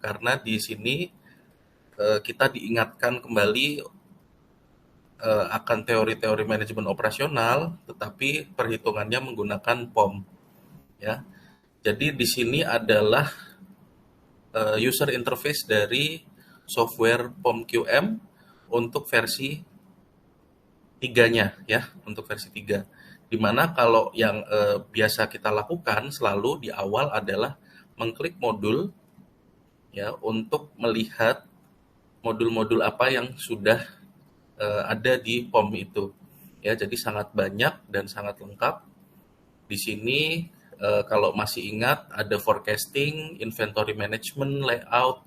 karena di sini kita diingatkan kembali akan teori-teori manajemen operasional, tetapi perhitungannya menggunakan POM, ya. Jadi di sini adalah user interface dari software POM QM untuk versi 3-nya, ya, untuk versi 3. Dimana kalau yang biasa kita lakukan selalu di awal adalah mengklik modul, ya, untuk melihat modul-modul apa yang sudah ada di POM itu. Ya, jadi sangat banyak dan sangat lengkap. Di sini kalau masih ingat ada forecasting, inventory management, layout,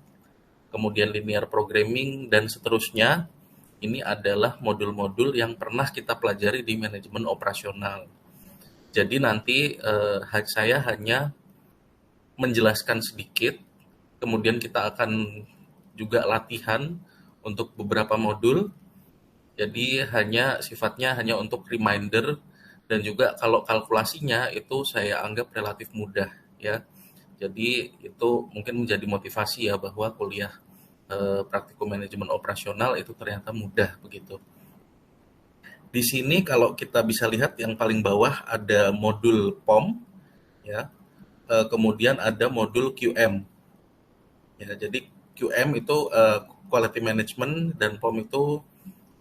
kemudian linear programming dan seterusnya. Ini adalah modul-modul yang pernah kita pelajari di manajemen operasional. Jadi nanti saya hanya menjelaskan sedikit, kemudian kita akan juga latihan untuk beberapa modul. Jadi sifatnya hanya untuk reminder, dan juga kalau kalkulasinya itu saya anggap relatif mudah, ya. Jadi itu mungkin menjadi motivasi ya bahwa kuliah praktikum manajemen operasional itu ternyata mudah begitu. Di sini kalau kita bisa lihat yang paling bawah ada modul POM, ya. Kemudian ada modul QM. Ya, jadi QM itu quality management dan POM itu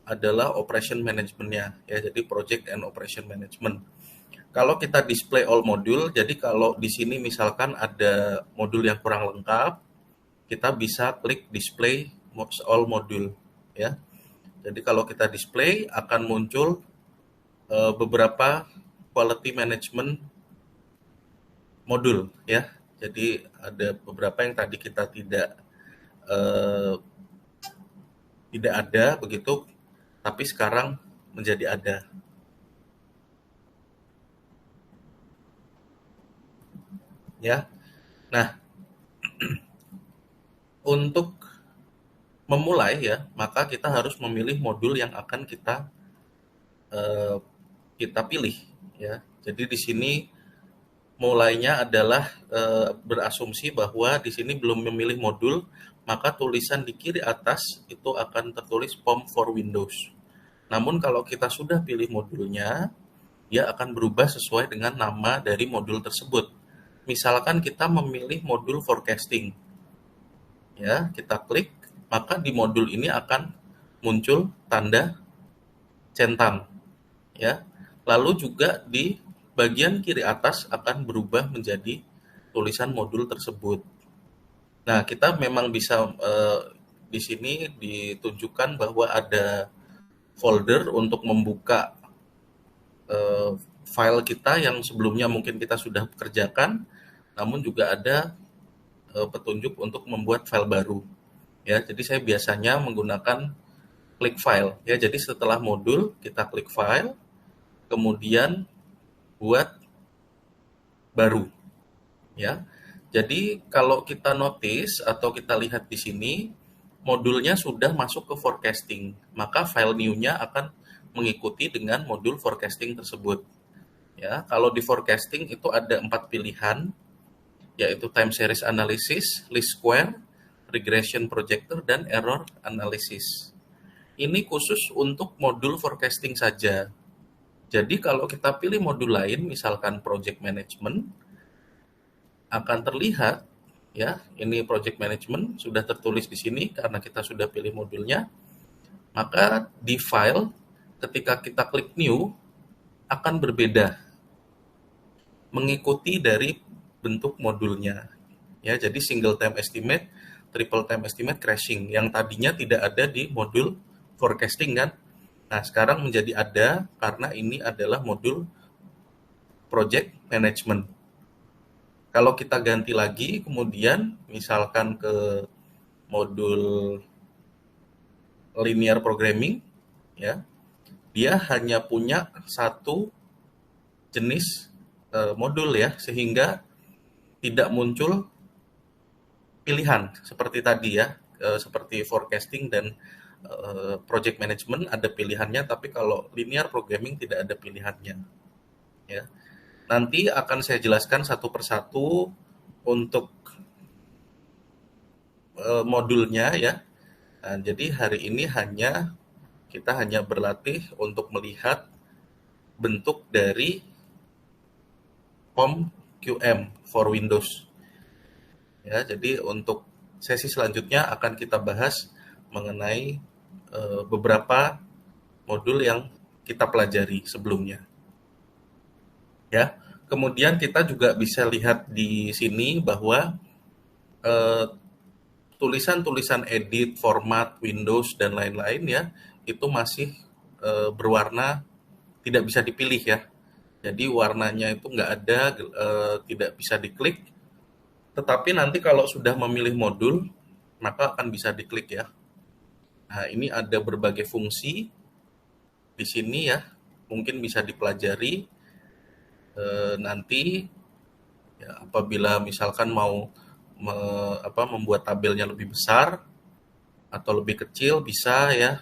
adalah operation manajemennya, ya, jadi project and operation management. Kalau kita display all modul, jadi kalau di sini misalkan ada modul yang kurang lengkap, kita bisa klik display all modul, ya. Jadi kalau kita display akan muncul beberapa quality management modul, ya. Jadi ada beberapa yang tadi kita tidak ada begitu, tapi sekarang menjadi ada. Ya. Nah, untuk memulai ya, maka kita harus memilih modul yang akan kita pilih, ya. Jadi di sini mulainya adalah berasumsi bahwa di sini belum memilih modul, maka tulisan di kiri atas itu akan tertulis POM for Windows. Namun kalau kita sudah pilih modulnya, dia akan berubah sesuai dengan nama dari modul tersebut. Misalkan kita memilih modul forecasting, ya, kita klik, maka di modul ini akan muncul tanda centang, ya. Lalu juga di bagian kiri atas akan berubah menjadi tulisan modul tersebut. Nah, kita memang bisa di sini ditunjukkan bahwa ada folder untuk membuka file kita yang sebelumnya mungkin kita sudah kerjakan, namun juga ada petunjuk untuk membuat file baru. Ya, jadi saya biasanya menggunakan klik file. Ya, jadi setelah modul kita klik file, kemudian buat baru. Ya, jadi kalau kita notice atau kita lihat di sini, modulnya sudah masuk ke forecasting, maka file new-nya akan mengikuti dengan modul forecasting tersebut. Ya, kalau di forecasting itu ada 4 pilihan, yaitu time series analysis, least square, regression projector, dan error analysis. Ini khusus untuk modul forecasting saja. Jadi kalau kita pilih modul lain, misalkan project management, akan terlihat, ya, ini project management sudah tertulis di sini karena kita sudah pilih modulnya. Maka di file ketika kita klik new akan berbeda mengikuti dari bentuk modulnya. Ya, jadi single time estimate, triple time estimate, crashing yang tadinya tidak ada di modul forecasting kan. Nah, sekarang menjadi ada karena ini adalah modul project management. Kalau kita ganti lagi, kemudian misalkan ke modul linear programming, ya, dia hanya punya satu jenis modul, ya, sehingga tidak muncul pilihan seperti tadi, ya, seperti forecasting dan project management ada pilihannya, tapi kalau linear programming tidak ada pilihannya, ya. Nanti akan saya jelaskan satu persatu untuk modulnya ya. Nah, jadi hari ini kita hanya berlatih untuk melihat bentuk dari POM QM for Windows. Ya, jadi untuk sesi selanjutnya akan kita bahas mengenai beberapa modul yang kita pelajari sebelumnya. Ya, kemudian kita juga bisa lihat di sini bahwa eh, tulisan-tulisan edit, format, Windows dan lain-lain ya itu masih berwarna tidak bisa dipilih ya. Jadi warnanya itu nggak ada, tidak bisa diklik. Tetapi nanti kalau sudah memilih modul, maka akan bisa diklik ya. Nah, ini ada berbagai fungsi di sini ya, mungkin bisa dipelajari nanti ya, apabila misalkan mau membuat tabelnya lebih besar atau lebih kecil bisa ya,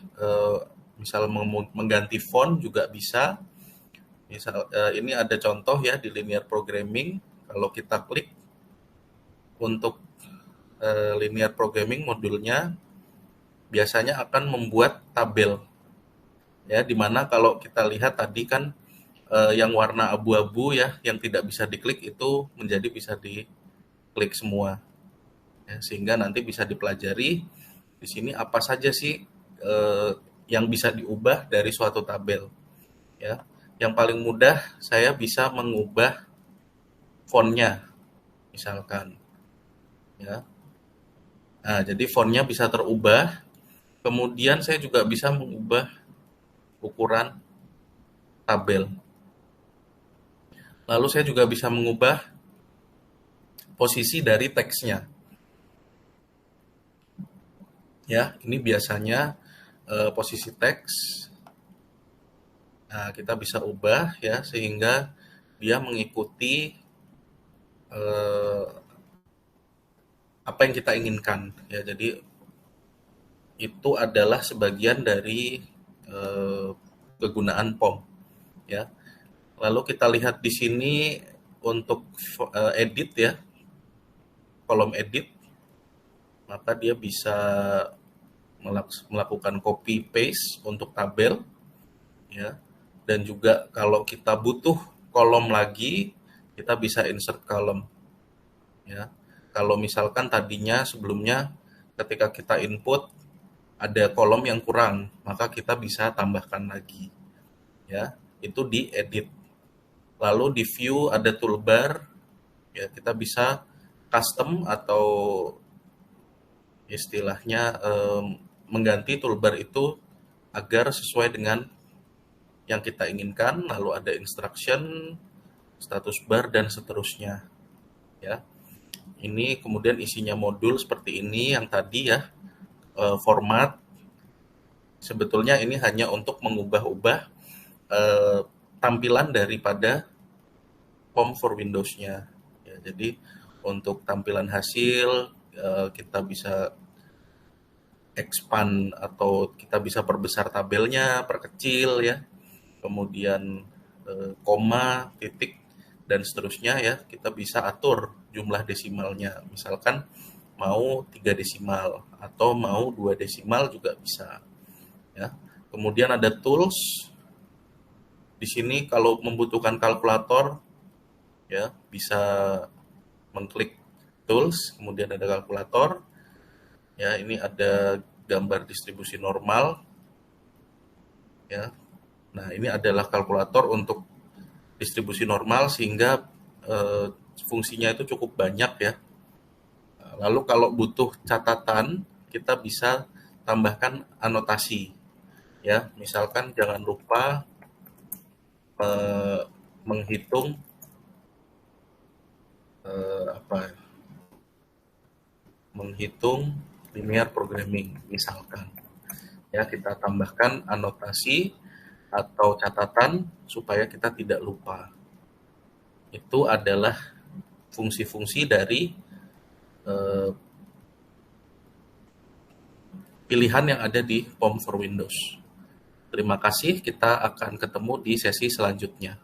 misal mengganti font juga bisa. Misal ini ada contoh ya di linear programming, kalau kita klik untuk linear programming modulnya biasanya akan membuat tabel ya, dimana kalau kita lihat tadi kan yang warna abu-abu ya yang tidak bisa diklik itu menjadi bisa diklik semua ya, sehingga nanti bisa dipelajari di sini apa saja sih yang bisa diubah dari suatu tabel ya. Yang paling mudah saya bisa mengubah fontnya misalkan ya. Nah, jadi fontnya bisa terubah. Kemudian saya juga bisa mengubah ukuran tabel. Lalu saya juga bisa mengubah posisi dari teksnya. Ya, ini biasanya posisi teks. Nah, kita bisa ubah ya sehingga dia mengikuti apa yang kita inginkan ya. Jadi itu adalah sebagian dari kegunaan POM ya. Lalu kita lihat di sini untuk edit ya, kolom edit, maka dia bisa melakukan copy paste untuk tabel ya. Dan juga kalau kita butuh kolom lagi, kita bisa insert column ya. Kalau misalkan tadinya sebelumnya ketika kita input ada kolom yang kurang, maka kita bisa tambahkan lagi ya. Itu di edit. Lalu di view ada toolbar ya, kita bisa custom atau istilahnya mengganti toolbar itu agar sesuai dengan yang kita inginkan. Lalu ada instruction, status bar dan seterusnya ya. Ini kemudian isinya modul seperti ini yang tadi ya, format. Sebetulnya ini hanya untuk mengubah-ubah tampilan daripada POM for Windows-nya. Ya, jadi untuk tampilan hasil kita bisa expand atau kita bisa perbesar tabelnya, perkecil ya. Kemudian koma, titik dan seterusnya ya, kita bisa atur jumlah desimalnya. Misalkan mau 3 desimal atau mau 2 desimal juga bisa. Ya. Kemudian ada tools. Di sini kalau membutuhkan kalkulator ya bisa mengklik tools, kemudian ada kalkulator. Ya, ini ada gambar distribusi normal. Ya. Nah, ini adalah kalkulator untuk distribusi normal sehingga fungsinya itu cukup banyak ya. Lalu kalau butuh catatan, kita bisa tambahkan anotasi. Ya, misalkan jangan lupa menghitung menghitung linear programming misalkan. Ya, kita tambahkan anotasi atau catatan supaya kita tidak lupa. Itu adalah fungsi-fungsi dari pilihan yang ada di POM for Windows. Terima kasih, kita akan ketemu di sesi selanjutnya.